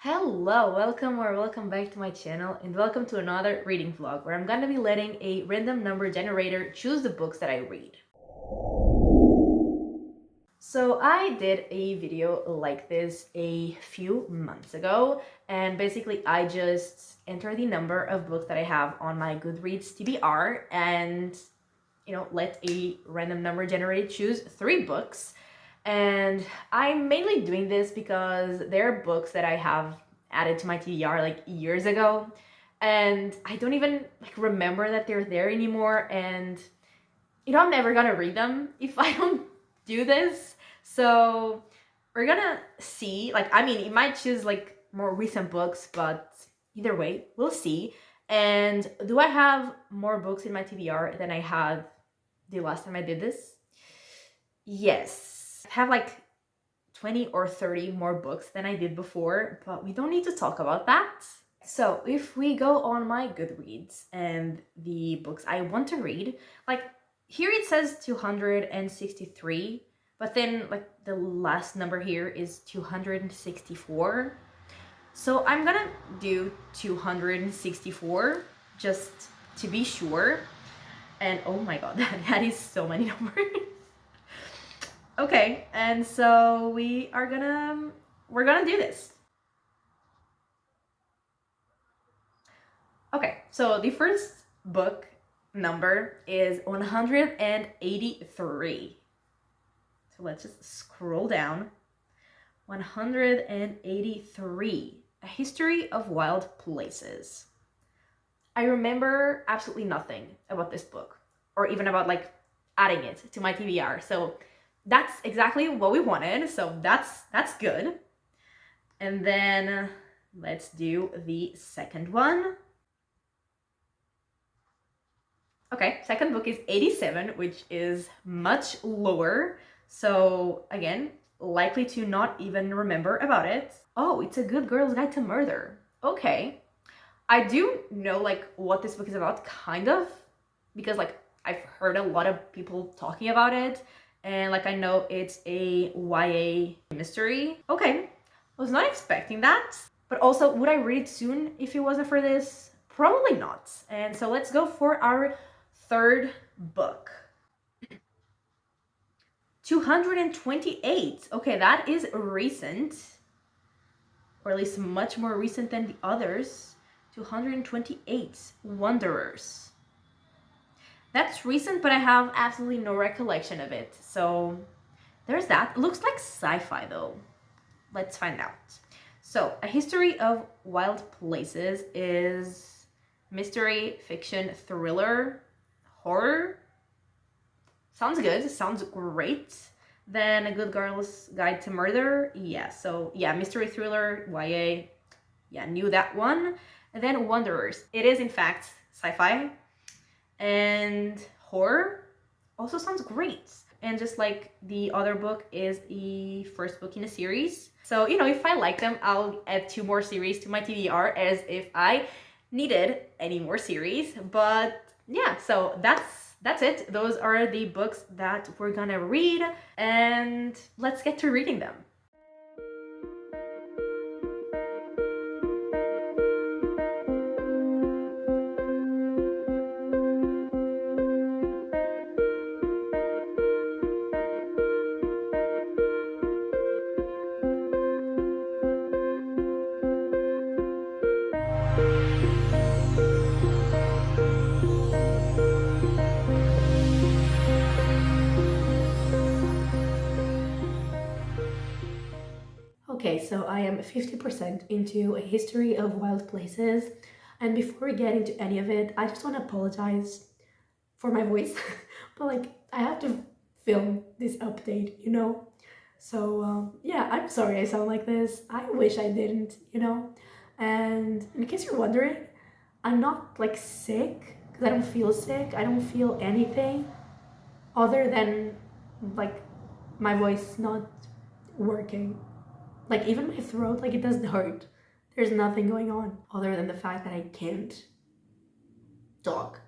Hello, welcome back to my channel and welcome to another reading vlog where I'm gonna be letting a random number generator choose the books that I read. So I did a video like this a few months ago, and basically I just enter the number of books that I have on my Goodreads TBR and let a random number generator choose 3 books. And I'm mainly doing this because they're books that I have added to my TBR like years ago, and I don't even remember that they're there anymore. And I'm never gonna read them if I don't do this. So we're gonna see. It might choose more recent books, but either way, we'll see. And do I have more books in my TBR than I had the last time I did this? Yes. I have 20 or 30 more books than I did before, but we don't need to talk about that. So if we go on my Goodreads and the books I want to read, here it says 263, but then the last number here is 264. So I'm gonna do 264 just to be sure. And oh my god, that is so many numbers. Okay, and so we're gonna do this. Okay, so the first book number is 183. So let's just scroll down. 183, A History of Wild Places. I remember absolutely nothing about this book, or even about adding it to my TBR. So that's exactly what we wanted. So that's good. And then let's do the second one. Okay, second book is 87, which is much lower. So again, likely to not even remember about it. Oh, it's A Good Girl's Guide to Murder. Okay. I do know what this book is about, kind of, because I've heard a lot of people talking about it, and I know it's a YA mystery. Okay, I was not expecting that. But also, would I read it soon if it wasn't for this? Probably not. And so let's go for our third book. 228. Okay, that is recent, or at least much more recent than the others. 228, Wanderers. That's recent, but I have absolutely no recollection of it. So there's that. It looks like sci-fi though. Let's find out. So, A History of Wild Places is mystery, fiction, thriller, horror. Sounds good. Sounds great. Then A Good Girl's Guide to Murder. Yeah, so yeah, mystery, thriller, YA. Yeah, knew that one. And then Wanderers. It is in fact sci-fi. And horror also sounds great. And just like the other book is the first book in a series. So, if I like them, I'll add 2 more series to my TBR as if I needed any more series. But yeah, so that's it. Those are the books that we're gonna read, and let's get to reading them. Okay, so I am 50% into A History of Wild Places, and before we get into any of it, I just want to apologize for my voice, but I have to film this update, So yeah, I'm sorry I sound like this. I wish I didn't, And in case you're wondering, I'm not sick, because I don't feel sick. I don't feel anything other than my voice not working. Even my throat, it doesn't hurt. There's nothing going on other than the fact that I can't talk.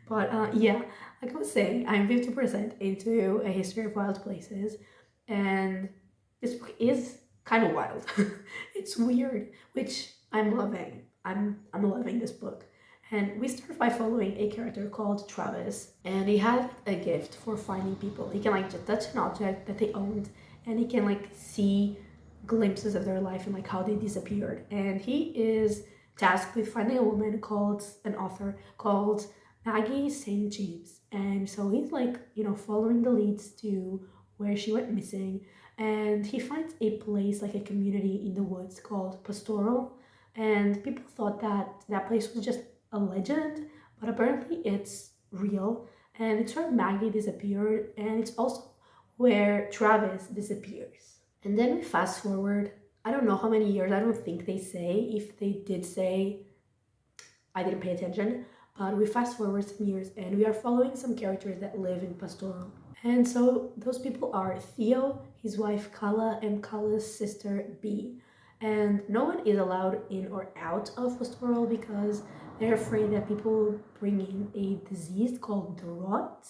But yeah, like I was saying, I'm 50% into A History of Wild Places, and this book is kind of wild. It's weird, which I'm loving. I'm loving this book. And we start by following a character called Travis, and he had a gift for finding people. He can like just touch an object that they owned, and he can like see glimpses of their life and like how they disappeared. And he is tasked with finding a woman called an author called Maggie St. James. And so he's like, following the leads to where she went missing. And he finds a place, like a community in the woods called Pastoral. And people thought that that place was just a legend, but apparently it's real. And it's where Maggie disappeared, and it's also where Travis disappears. And then we fast forward, I don't know how many years, I don't think they say. If they did say, I didn't pay attention, but we fast forward some years and we are following some characters that live in Pastoral. And so those people are Theo, his wife Kala, and Kala's sister B. And no one is allowed in or out of Pastoral because they're afraid that people bring in a disease called the rot.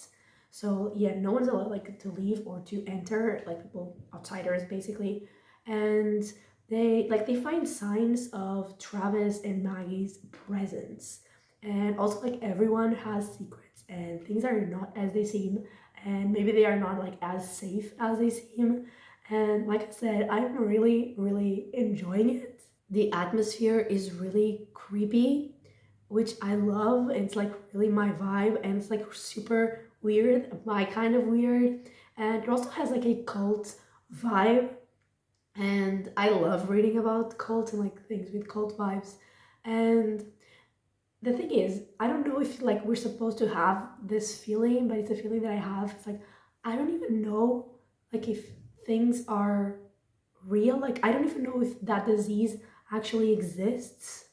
So yeah, no one's allowed like to leave or to enter, like people, outsiders basically. And they find signs of Travis and Maggie's presence. And also like everyone has secrets and things are not as they seem, and maybe they are not like as safe as they seem. And like I said, I'm really, really enjoying it. The atmosphere is really creepy, which I love. It's like really my vibe, and it's like super weird, my kind of weird. And it also has like a cult vibe, and I love reading about cults and like things with cult vibes. And the thing is, I don't know if like we're supposed to have this feeling, but it's a feeling that I have. It's like I don't even know like if things are real. Like I don't even know if that disease actually exists,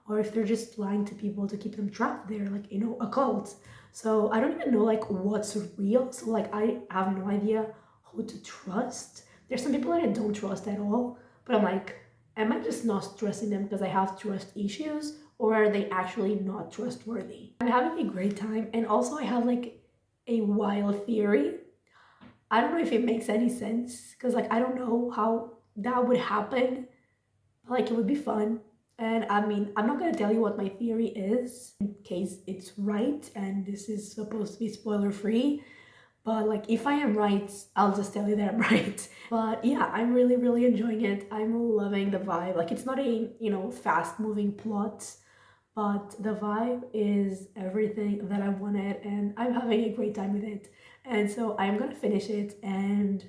or if they're just lying to people to keep them trapped there, like a cult. So I don't even know like what's real. So like I have no idea who to trust. There's some people that I don't trust at all, but I'm like, am I just not trusting them because I have trust issues, or are they actually not trustworthy? I'm having a great time, and also I have like a wild theory. I don't know if it makes any sense because like I don't know how that would happen. Like it would be fun. And I mean, I'm not gonna tell you what my theory is in case it's right, and this is supposed to be spoiler free. But like if I am right, I'll just tell you that I'm right. But yeah, I'm really, really enjoying it. I'm loving the vibe. Like it's not a, fast moving plot, but the vibe is everything that I wanted, and I'm having a great time with it. And so I'm gonna finish it and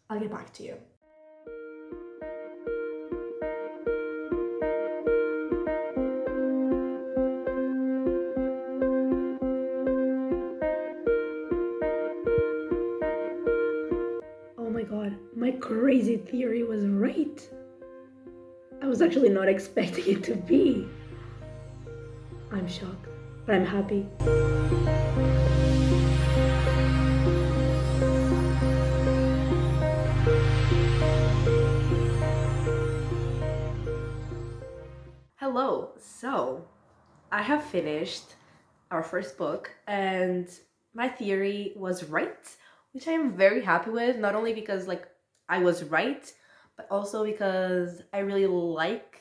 I'll get back to you. Oh my god, my crazy theory was right. I was actually not expecting it to be. I'm shocked, but I'm happy. Hello. So, I have finished our first book, and my theory was right, which I am very happy with, not only because like I was right, but also because I really like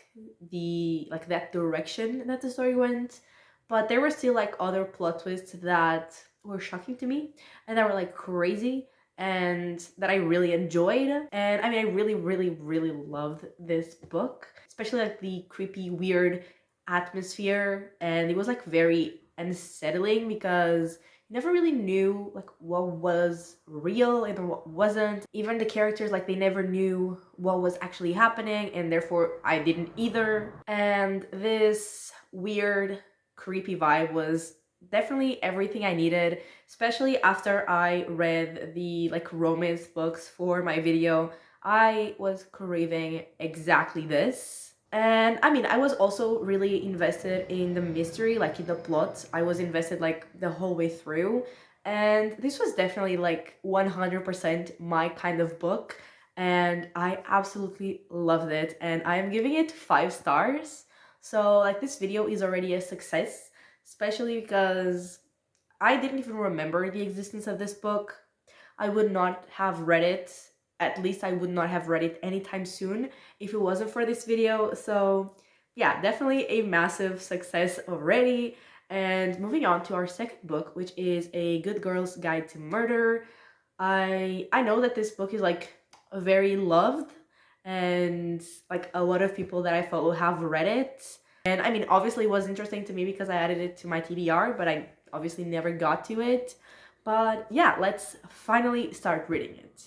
that direction that the story went. But there were still like other plot twists that were shocking to me and that were like crazy and that I really enjoyed. And I mean, I really, really, really loved this book, especially like the creepy, weird atmosphere. And it was like very unsettling because you never really knew like what was real and what wasn't. Even the characters, like they never knew what was actually happening, and therefore I didn't either. And this weird, creepy vibe was definitely everything I needed, especially after I read the like romance books for my video. I was craving exactly this. And I mean, I was also really invested in the mystery, like in the plot. I was invested like the whole way through. And this was definitely like 100% my kind of book. And I absolutely loved it. And I am giving it 5 stars. So like this video is already a success, especially because I didn't even remember the existence of this book. I would not have read it at least I would not have read it anytime soon if it wasn't for this video. So yeah, definitely a massive success already. And moving on to our second book, which is A Good Girl's Guide to Murder. I know that this book is like very loved, and like a lot of people that I follow have read it. And I mean, obviously it was interesting to me because I added it to my TBR, but I obviously never got to it. But yeah, let's finally start reading it.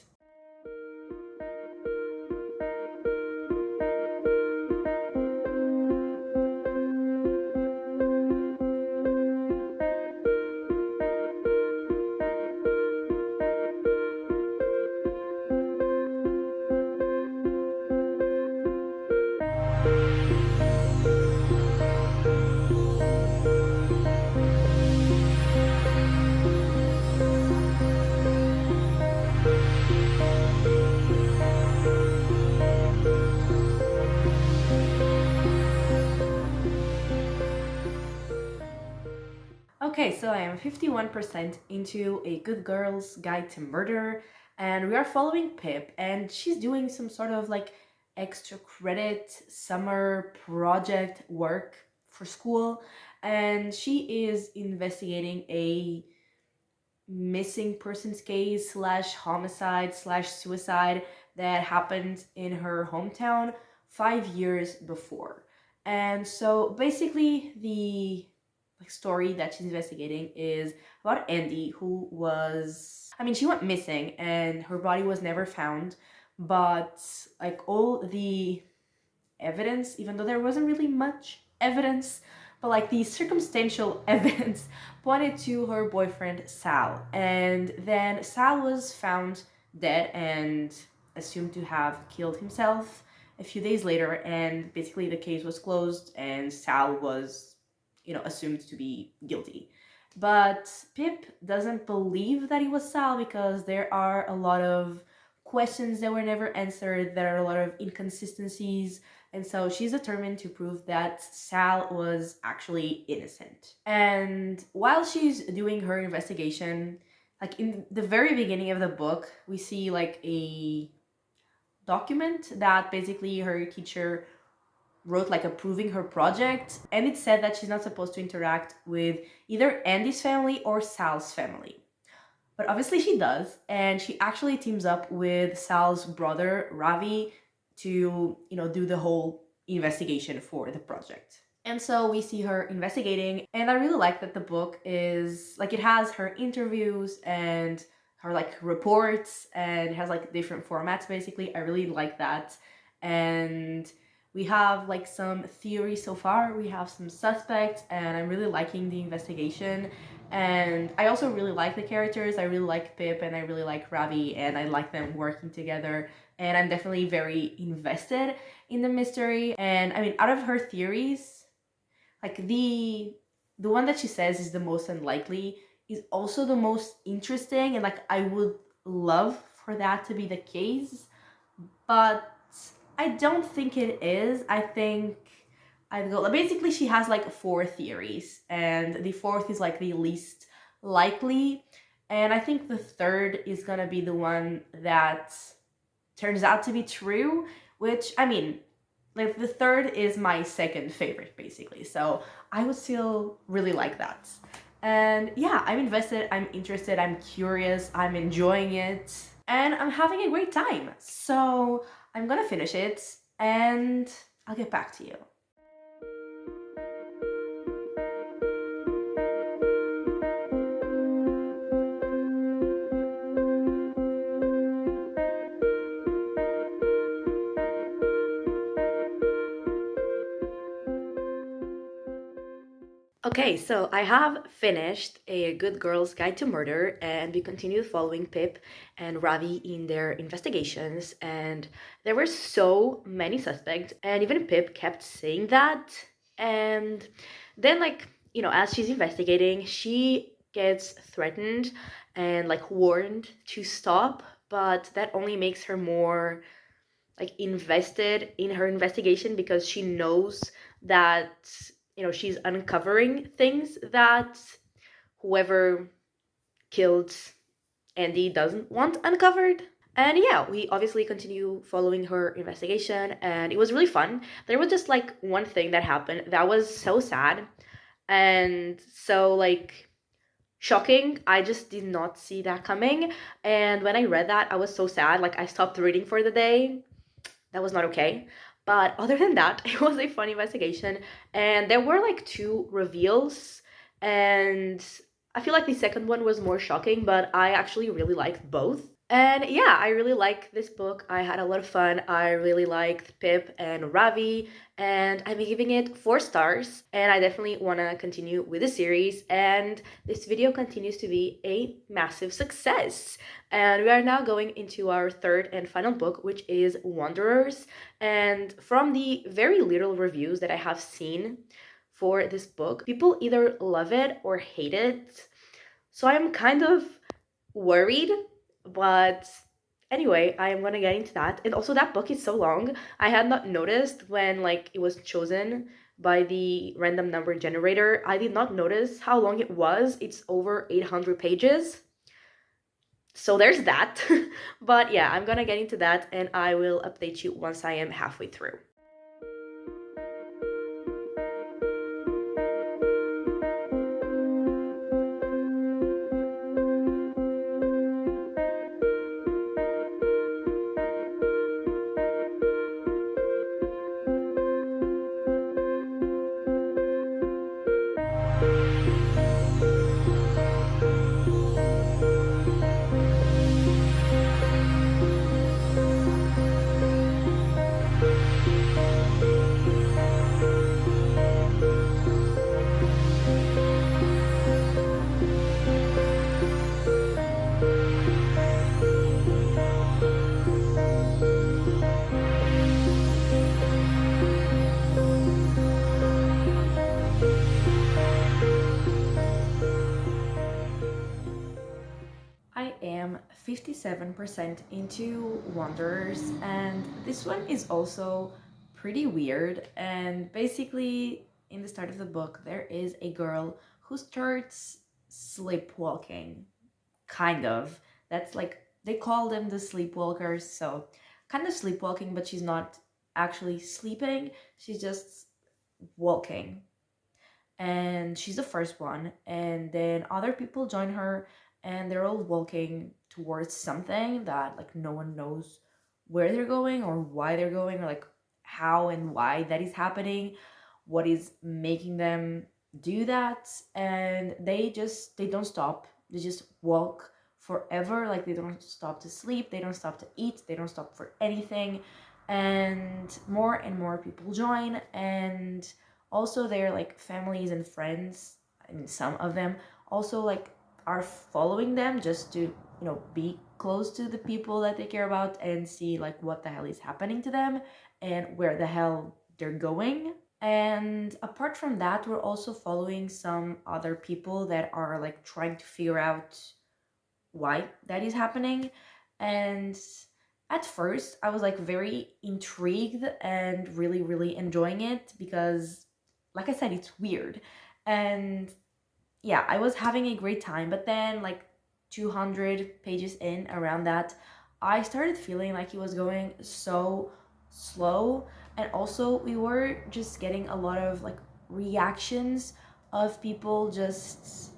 Okay, so I am 51% into A Good Girl's Guide to Murder, and we are following Pip, and she's doing some sort of like extra credit summer project work for school, and she is investigating a missing persons case slash homicide slash suicide that happened in her hometown 5 years before. And so basically the story that she's investigating is about Andy, who was, I mean, she went missing and her body was never found, but like all the evidence, even though there wasn't really much evidence, but like the circumstantial evidence pointed to her boyfriend Sal. And then Sal was found dead and assumed to have killed himself a few days later, and basically the case was closed and Sal was, assumed to be guilty. But Pip doesn't believe that it was Sal because there are a lot of questions that were never answered, there are a lot of inconsistencies, and so she's determined to prove that Sal was actually innocent. And while she's doing her investigation, like in the very beginning of the book, we see like a document that basically her teacher wrote like approving her project, and it said that she's not supposed to interact with either Andy's family or Sal's family. But obviously she does, and she actually teams up with Sal's brother Ravi to, do the whole investigation for the project. And so we see her investigating, and I really like that the book is like, it has her interviews and her like reports, and it has like different formats basically. I really like that. And we have like some theories so far, we have some suspects, and I'm really liking the investigation. And I also really like the characters. I really like Pip and I really like Ravi, and I like them working together. And I'm definitely very invested in the mystery. And I mean, out of her theories, like the one that she says is the most unlikely is also the most interesting, and like I would love for that to be the case, but I don't think it is. I think I'd go, basically she has like 4 theories, and the 4th is like the least likely, and I think the 3rd is gonna be the one that turns out to be true, which, I mean, like the 3rd is my 2nd favorite basically, so I would still really like that. And yeah, I'm invested, I'm interested, I'm curious, I'm enjoying it, and I'm having a great time. So I'm gonna finish it and I'll get back to you. Okay, so I have finished A Good Girl's Guide to Murder, and we continued following Pip and Ravi in their investigations, and there were so many suspects, and even Pip kept saying that. And then, like, as she's investigating, she gets threatened and like warned to stop, but that only makes her more like invested in her investigation because she knows that she's uncovering things that whoever killed Andy doesn't want uncovered. And yeah, we obviously continue following her investigation, and it was really fun. There was just like one thing that happened that was so sad and so like shocking. I just did not see that coming. And when I read that, I was so sad. Like, I stopped reading for the day. That was not okay. But other than that, it was a fun investigation. And there were like two reveals. And I feel like the second one was more shocking, but I actually really liked both. And yeah, I really like this book. I had a lot of fun. I really liked Pip and Ravi, and I'm giving it 4 stars. And I definitely want to continue with the series. And this video continues to be a massive success. And we are now going into our third and final book, which is Wanderers. And from the very little reviews that I have seen for this book, people either love it or hate it. So I'm kind of worried, but anyway, I am gonna get into that. And also, that book is so long. I had not noticed when like it was chosen by the random number generator. I did not notice how long it was. It's over 800 pages. So there's that. But yeah, I'm gonna get into that and I will update you once I am halfway through. I am 57% into Wanderers, and this one is also pretty weird. And basically, in the start of the book, there is a girl who starts sleepwalking. Kind of. That's like, they call them the sleepwalkers, so kind of sleepwalking, but she's not actually sleeping, she's just walking. And she's the first one, and then other people join her, and they're all walking towards something that like no one knows where they're going or why they're going, or like how and why that is happening, what is making them do that. And they don't stop, they just walk forever. Like, they don't stop to sleep, they don't stop to eat, they don't stop for anything. And more people join, and also they're like families and friends. I mean, some of them also like are following them just to, be close to the people that they care about and see like what the hell is happening to them and where the hell they're going. And apart from that, we're also following some other people that are like trying to figure out why that is happening. And at first, I was like very intrigued and really, really enjoying it because, like I said, it's weird. And yeah, I was having a great time. But then, like 200 pages in, around that, I started feeling like it was going so slow. And also, we were just getting a lot of like reactions of people just,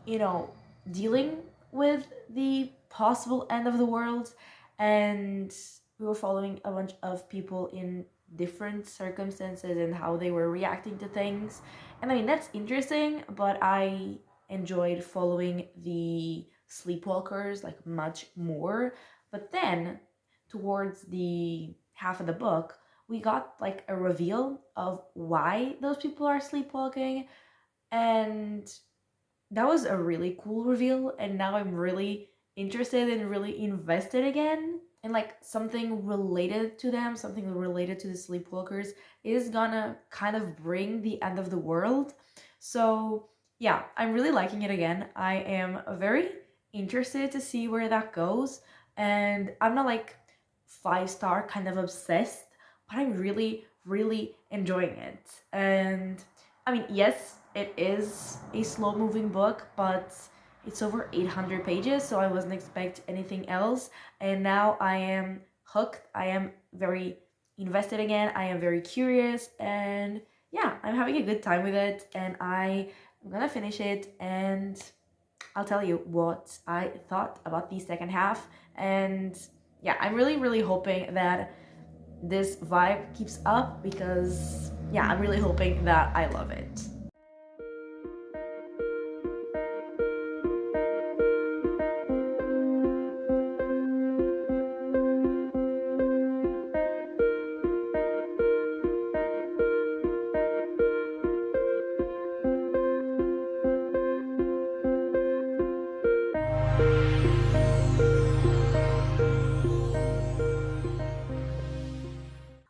you know, dealing with the possible end of the world. And we were following a bunch of people in different circumstances and how they were reacting to things. And I mean, that's interesting, but I enjoyed following the sleepwalkers like much more. But then, towards the half of the book, we got like a reveal of why those people are sleepwalking. And that was a really cool reveal, and now I'm really interested and really invested again. And like something related to them, something related to the sleepwalkers is gonna kind of bring the end of the world. So yeah, I'm really liking it again. I am very interested to see where that goes. And I'm not like 5 star kind of obsessed, but I'm really, really enjoying it. And I mean, yes, it is a slow moving book, but It's over 800 pages, so I wasn't expect anything else. And now I am hooked. I am very invested again. I am very curious, and yeah, I'm having a good time with it, and I'm gonna finish it, and I'll tell you what I thought about the second half. And yeah, I'm really hoping that this vibe keeps up, because yeah, I'm really hoping that I love it.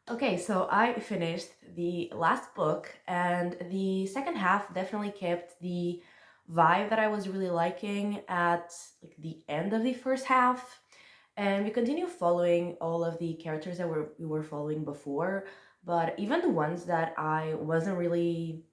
Okay, so I finished the last book, and the second half definitely kept the vibe that I was really liking at like the end of the first half. And we continue following all of the characters that we were following before, but even the ones that I wasn't really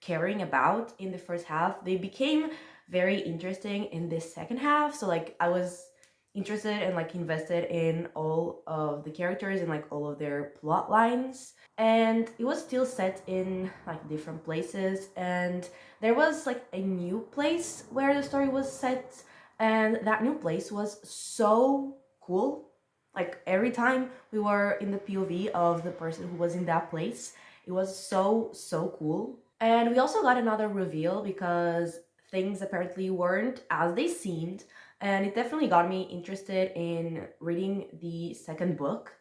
caring about in the first half, they became very interesting in this second half. So like I was interested and like invested in all of the characters and like all of their plot lines. And it was still set in like different places, and there was like a new place where the story was set, and that new place was so cool. Like every time we were in the POV of the person who was in that place, it was so cool. And we also got another reveal, because things apparently weren't as they seemed, and it definitely got me interested in reading the second book.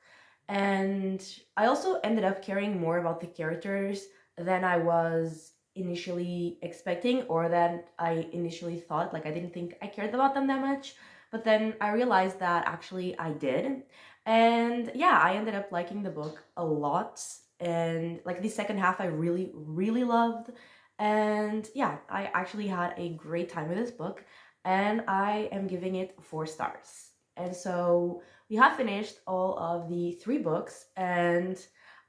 And I also ended up caring more about the characters than I was initially expecting, or than I initially thought. Like I didn't think I cared about them that much, but then I realized that actually I did. And yeah, I ended up liking the book a lot, and like the second half I really loved. And yeah, I actually had a great time with this book, and I am giving it 4 stars. And so we have finished all of the 3 books, and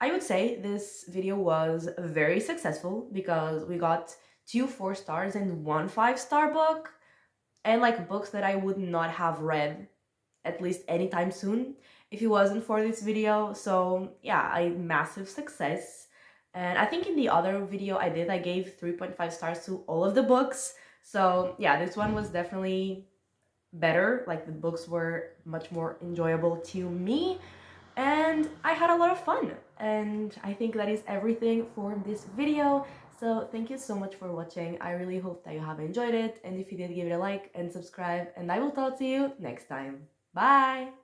I would say this video was very successful, because we got 2 4 stars and 1 5-star book, and like books that I would not have read at least anytime soon if it wasn't for this video. So yeah, a massive success. And I think in the other video I did, I gave 3.5 stars to all of the books. So yeah, this one was definitely better. Like the books were much more enjoyable to me, and I had a lot of fun. And I think that is everything for this video. So thank you so much for watching. I really hope that you have enjoyed it, and if you did, give it a like and subscribe, and I will talk to you next time. Bye!